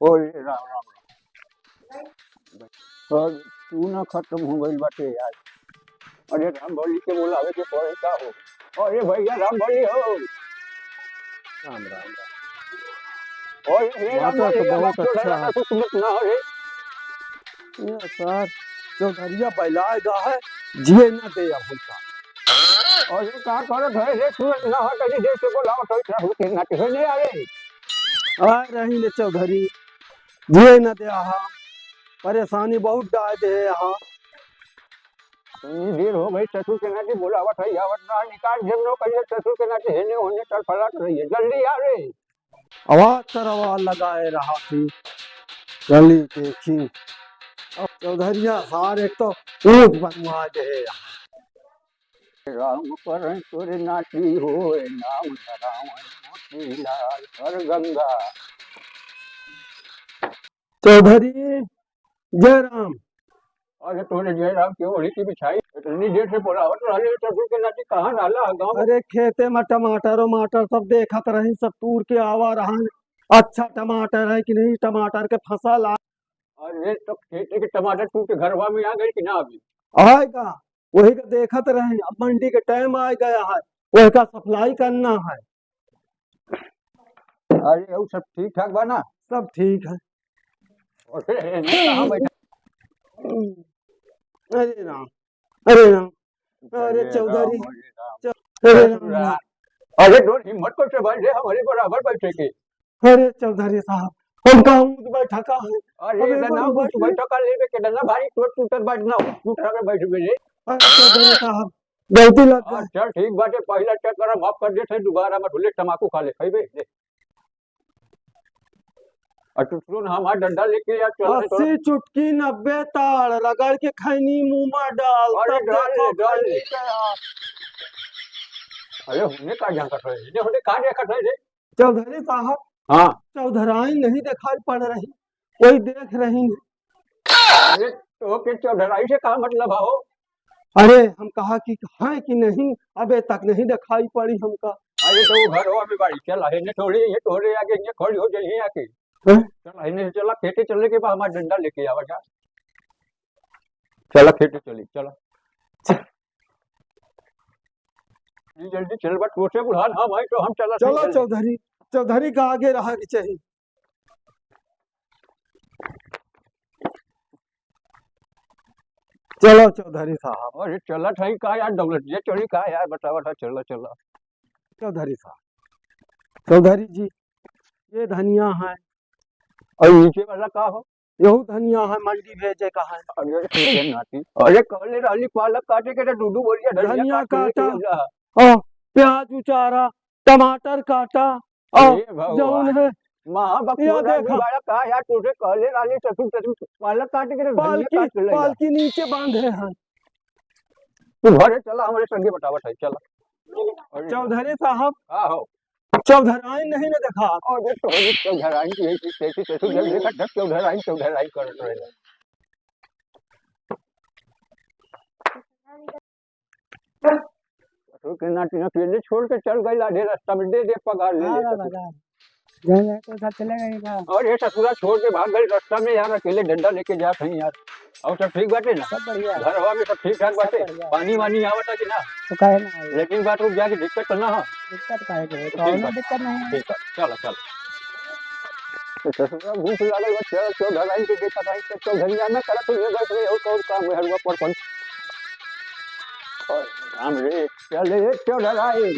ओए राम राम राम। और तू ना खत्म हो गई बाटे यार। अरे राम भली के बोलावे के पड़े का हो। अरे भैया राम भली हो। राम राम राम। और हे राम माटर तो भली अब बहुत तो अच्छा डरा है। कुछ मत ना रे। ये सर चौधरिया बैलाएगा है, जिए न दे अब हमका। और ये का करत है रे सूरज ना हट जी जैसे बोलावत हो इतना के नाटे हो नहीं आ रे। आ रही ने चौधरी, जिए न दे यहाँ। परेशानी बहुत डाल दे यहाँ। इतनी देर हो गई ससुर के नाते बोलावत है आवत ना निकाल जब नो कहिए ससुर के नाते हेने होने तर फलाट रही है जल्दी आ रे। आवाज तर आवाज लगाए रहा थी, गली देखी। अब चौधरिया सार एक तो ऊँट बनवा दे यहाँ। राम करण तोरे नाती होए नाम धरावन मोती लाल हर गंगा। चौधरी जय राम। अरे तोरे जय राम की ओढ़ी की बिछाई इतनी देर से बोलावत रहले ससुर के नाते कहाँ डाला गाँव में। अरे खेते में टमाटर वमाटर सब देखत रही, सब तूर के आवा रहा। अच्छा टमाटर है कि नहीं, टमाटर के फसल अरे तो खेती के टमाटर तू के घरवा में आ गई कि ना अभी। आएगा। वही का देखत रहे, अब मंडी के टाइम आ गया है, वही का सप्लाई करना है। अरे वो सब ठीक ठाक बा ना। सब ठीक है। अरे नहीं कहाँ बैठा। अरे राम, अरे राम, अरे अरे चौधरी, राम अरे राम। अरे ससुरा राम, अरे तो हिम्मत को से बैठे हमारे बराबर बैठे के। अरे चौधरी साहब, हम कहूँ बैठा का है। अरे अब एक इधर ना बार कुछ बैठ ले। बैठो कर लेवे के डंडा भारी टूट टूट बैठना टूट कर बैठ गए। अरे चौधरी साहब, गलती लग गई। चल ठीक बाटे पहला चेक कर माफ कर देते दोबारा मत भूले तम्बाकू खा ले खइबे ले। और तू सुन हमारा डंडा लेके यार चल रहे थोड़ा। 80 चुटकी 90 ताड़ रगड़ के खैनी मुंह में डाल, अरे तब डाल ले देखो डाल ले। खैनी के हाथ। अरे होने का जहाँ कट रहे होने का कट रहे। चौधरी साहब, हाँ चौधराई नहीं दिखाई पड़ रही, कोई देख रही नहीं। अरे तो के चौधराई से का मतलब हो। अरे हम कहा कि है कि नहीं, अबे तक नहीं दिखाई पड़ी हमका। अरे तो वो घर हो अभी बाड़ी चल है थोड़ी ये थोड़े आगे ये खड़ी हो जाए आके। हैं? चल है चला खेते चलने के बाद हमारा डंडा लेके आवा जा। चला खेते चली चला। जल्दी जल्दी चल बट टोटे बुढ़ान हम आई तो हम चला चलो जल्दी। चौधरी, चौधरी का आगे रहा कि चाहिए। चलो चौधरी साहब, अरे चला था का यार दौलत ये चली का यार बता बता चला चला। चौधरी साहब, चौधरी जी, ये धनिया है, और नीचे वाला का हो। यहू धनिया है, मंडी भेजे का है। अरे खेते नाती अरे कहले राली पालक काटे के तो दूधू बोलिया धनिया धनिया काट के काटा, लेके जा। और प्याज उचारा, टमाटर काटा, और हे भगवान जौन है महाभक्तों यह देखा, बड़ा का यार तुझे कहले राली ससुर ससुर पालक काटे के तो धनिया पालकी काट के ले जा। पालकी नीचे बांधे हैं। तू घरे चला हमारे संगे बतावत है चला। अरे चौधरी साहब, हाँ हो। चौधराई नहीं न देखा। अरे तो ये चौधराई की है कैसी ससुर जल्दी का ढक चौधराई करत रहे। तो के नाटी ना पहले छोड़ के चल गई आधे रास्ता में दे पगार ले ले। तो साथ चलेगा। और ये ससुरा छोड़ के भाग गई रास्ता में यार अकेले डंडा लेके जा कहीं यार। और सब ठीक बाटे ना। सब बढ़िया, घर हवा में सब ठीक ठाक बाटे। बढ़िया। पानी वानी आवता कि ना। तो काहे ना आई? लेकिन बात रुक जाके दिक्कत तो ना हो। दिक्कत काहे के? ठीक तो और बा दिक्कत नहीं है। ठीक है चलो चलो। तो ससुरा भूख लागल बा चल चौधराई के देखा था तो चौधरिया में करत हुए बैठ रहे हो और काम है हरवा पर और राम रे चल रे चौधराई।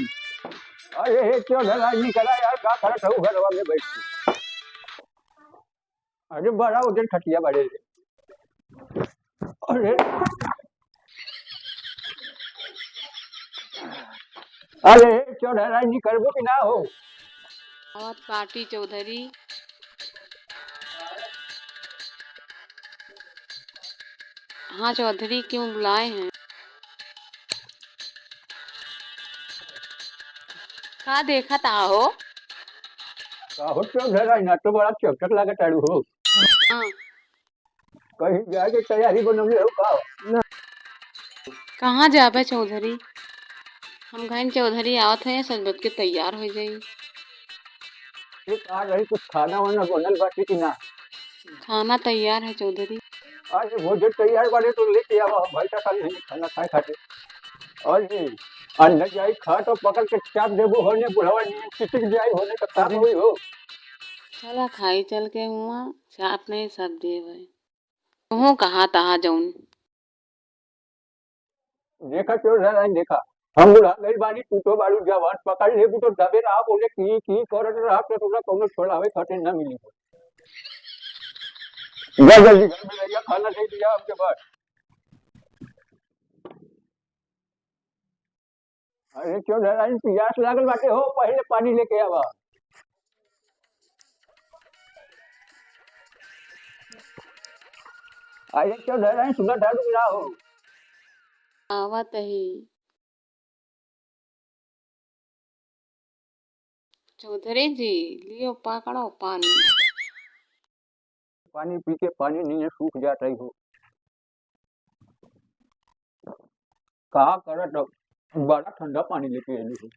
अरे हे चौधराई निकला यार का करत हो घरवा में बैठ के। अरे बड़ा उधर खटिया बड़े रे। अरे अरे चौधराई निकलबो कि ना हो। बहुत पार्टी चौधरी। हाँ चौधरी क्यों बुलाए हैं? का देखा ता हो? का हो चौधराई ना तो बड़ा चौचक लागत आड़ू हो। हाँ, कहीं जाके तैयारी बनवले हो का। कहाँ जाबे चौधरी? हम कहीं चौधरी आवत हैं सब बच के तैयार हो जाई। एक आ रही कुछ खाना वाना बनल बाकी की ना। खाना तैयार है चौधरी। आज भोजन तैयार बारे तो लेके आवा हम भाई का नहीं खाना खाए खाते। और जी अंदर जाई खा तो पकड़ के चाप देबो होने बुढ़वा नहीं चिटिक जाई होने का का होई हो। चला खाई चल के हुआ चाप नहीं सब देवे तुहू कहा तहा जौन। देखा क्यों रहा देखा हम बुढ़ा गई बानी तू तो बारू जवान पकड़ लेबू तो दबे रहा बोले की करत रहा तो तोरा कौनो छोड़ावे खाते ना मिली हो। जा जल्दी घर में रहिया खाना दे दिया हमके बाद। अरे क्यों डरा प्यास लागल बाटे हो पहले पानी लेके आवा। अरे क्यों डरा सुबह ढालू ना हो। आवत ही चौधरी जी लियो पकड़ो पानी। पानी पी के पानी नहीं सूख जात रही हो। कहा करत हो? बड़ा ठंडा पानी लेके आई हो।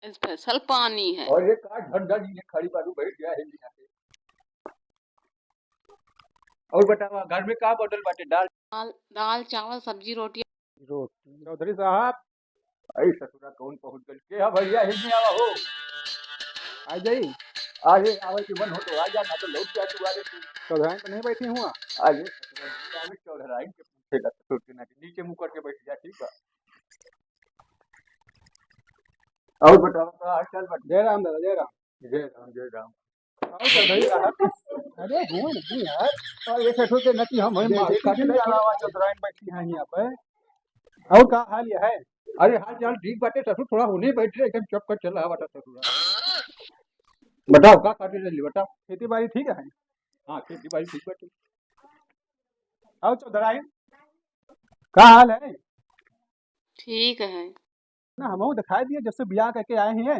स्पेशल पानी है। और ये का ठंडा नहीं खड़ी बारू बैठ गया है यहाँ पे। और बतावा घर में का बदल बाटे दाल दाल चावल सब्जी रोटी। रोटी चौधरी साहब आई ससुरा कौन पहुंच गई के हा भैया हिल आवा हो। आ जाई आगे आवे के बन हो तो आ जा ना तो लौट जा तू आगे तू। चौधराइन पे नहीं बैठी हुआ। आगे ससुरा आगे चौधराई के पूछेगा ससुर के ना नीचे मुंह करके बैठ जा ठीक बा। और बताओ का हालचाल बा। जय राम दादा जय राम। जय राम जय राम। और चौधरी साहब अरे हुआ नहीं यार। और ये ससुर के नती हम मारे काटे नहीं नहीं आवा चौधराइन बैठी हैं यहाँ पे। और का हाल ये है? अरे हाल चाल ठीक बाटे ससुर थोड़ा होने बैठ रहे एकदम चुप कर चला बाटा ससुरा। बताओ का काटे ले बताओ। खेती बाड़ी ठीक है? हाँ खेती बाड़ी ठीक बाटे। और चौधराइन का हाल है? ठीक है। ना हम दिखाई दिए जब से ब्याह करके आए हैं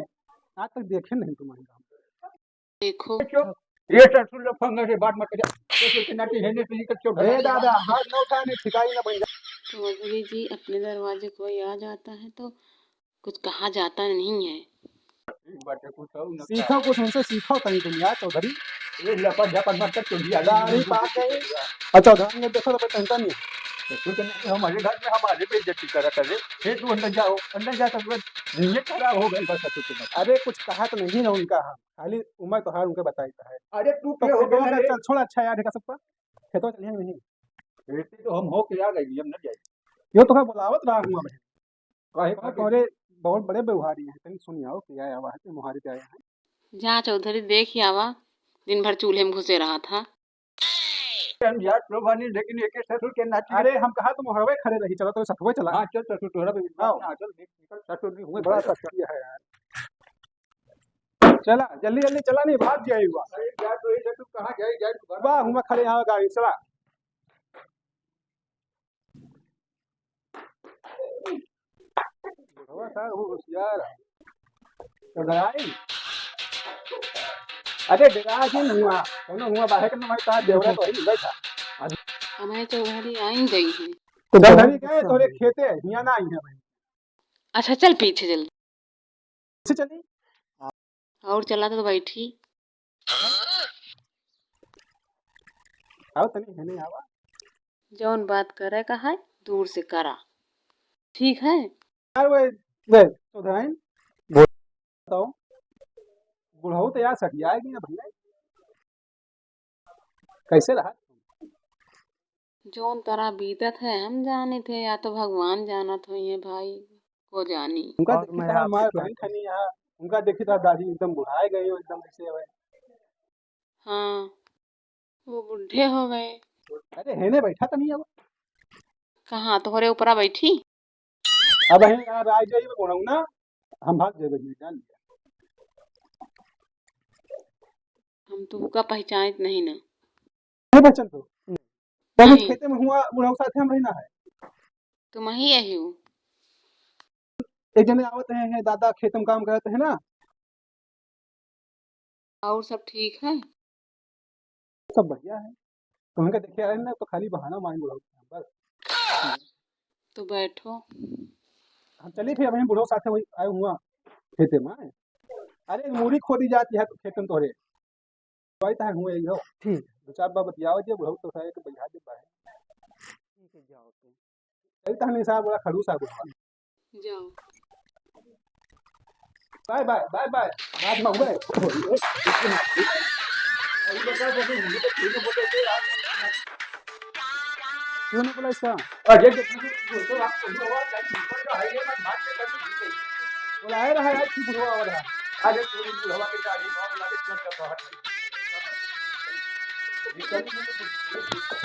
आज तक देखे नहीं तुम्हारे गाँव। देखो ये ससुर लोग फंगे से बात मत कर ससुर के नाती हेने से निकल चौधरी। अरे दादा हाथ न उठाने ठिकाई ना बन जा। चौधरी जी अपने दरवाजे कोई आ जाता है तो कुछ कहा जाता नहीं है। बाटे कुछ और न सीखो कुछ उनसे सीखो कहीं तुम यार चौधरी। ये लपट झपट मत कर चौधरी दाढ़ी पाक गई। और चौधराइन ने देखो तो टेंशन नहीं। ससुर के नाते हमारे घर में हमारे पे इज्जत करा करे फिर तू अंदर जाओ अंदर जा ससुर नीयत खराब हो गई बस ससुर के नाते। अरे कुछ कहा तो नहीं ना उनका हम खाली उम्र तो हर उनके बताई है। अरे तू तो क्या हो खेतों गया का रे? चल छोड़ा अच्छा यार का सबका खेतों चलिए नहीं। खेती तो हम हो के आ गई हम न जाए। यो तो बुलावत रहा हूँ बहन। काहे कहा का तोरे बहुत बड़े व्यवहारी हैं तनी सुनी आओ कि आया हुआ है तो मुहारी पे आया है। जा चौधरी देख ही आवा दिन भर चूल्हे में घुसे रहा था। हम जात लोग बानी लेकिन एक ससुर के नाते। अरे हम कहा तुम हरवे खड़े रही चलो तो सतवे चला। हाँ चल ससुर तोरा पे विश्वास ना चल देख निकल ससुर नहीं हुए बड़ा सच्ची है यार। चला जल्दी जल्दी चला नहीं भाग गया हुआ। अरे जा तो ये ससुर कहाँ जाए जाए वाह हूँ मैं खड़े यहाँ गाड़ी चला। होशियार चौधराई। अरे डरा क्यों नहीं हुआ कौन हुआ बाहर का हमारे साथ देवरा तो ही बैठा। हमारे चौधरी आई गई है। तो चौधरी गए तोरे खेते यहाँ ना आई है भाई। अच्छा चल पीछे जल्दी। से चली और चला तो बैठी। आओ तनी है नहीं आवा। जौन बात करे का है दूर से करा ठीक है। यार वे चौधराइन बताओ बुढ़ऊ तो यार सटियाएगी ना भैया कैसे रहा? जौन तरह बीतत है हम जाने थे या तो भगवान जानत हुई है भाई को जानी। उनका देखी था हमारे बहन खनी यहाँ उनका देखी था दादी एकदम बुढ़ाए गई हो एकदम ऐसे हुए। हाँ वो बुढ़े हो गए। अरे हेने बैठा तो नहीं अब कहाँ तोहरे ऊपरा बैठी। अब है यार राय जाई में बोलूँ ना हम भाग जाए जान लिया। हम तो का पहचानत नहीं ना। नहीं बचन तो नहीं खेते में हुआ बुढ़ऊ साथ हम रहना है। तुम ही यही हो। एक जने आवत हैं दादा खेत में काम करते हैं ना। और सब ठीक है। सब बढ़िया है तुम्हें का देखे आ रहे ना तो खाली बहाना मांग बुढ़ऊ बस। तो बैठो। हम चलिए फिर अब हम बुढ़ऊ साथ वही आए हुआ खेते में। अरे मूड़ी खोदी जाती है तो खेतन तोरे कोई ता हुए यो ठीक दो चार बार बतियाओ जे बहुत तो है कि बैठा दे बाहर ठीक है जाओ तुम कई ता नहीं साहब बोला खड़ूसा बोला जाओ। बाय बाय बाय बाय बात में हुए क्यों नहीं बोला इसका अरे तो आप बोला है रहा है ठीक हुआ और है अरे तू बुढ़वा के दाढ़ी बाल लगे चल चल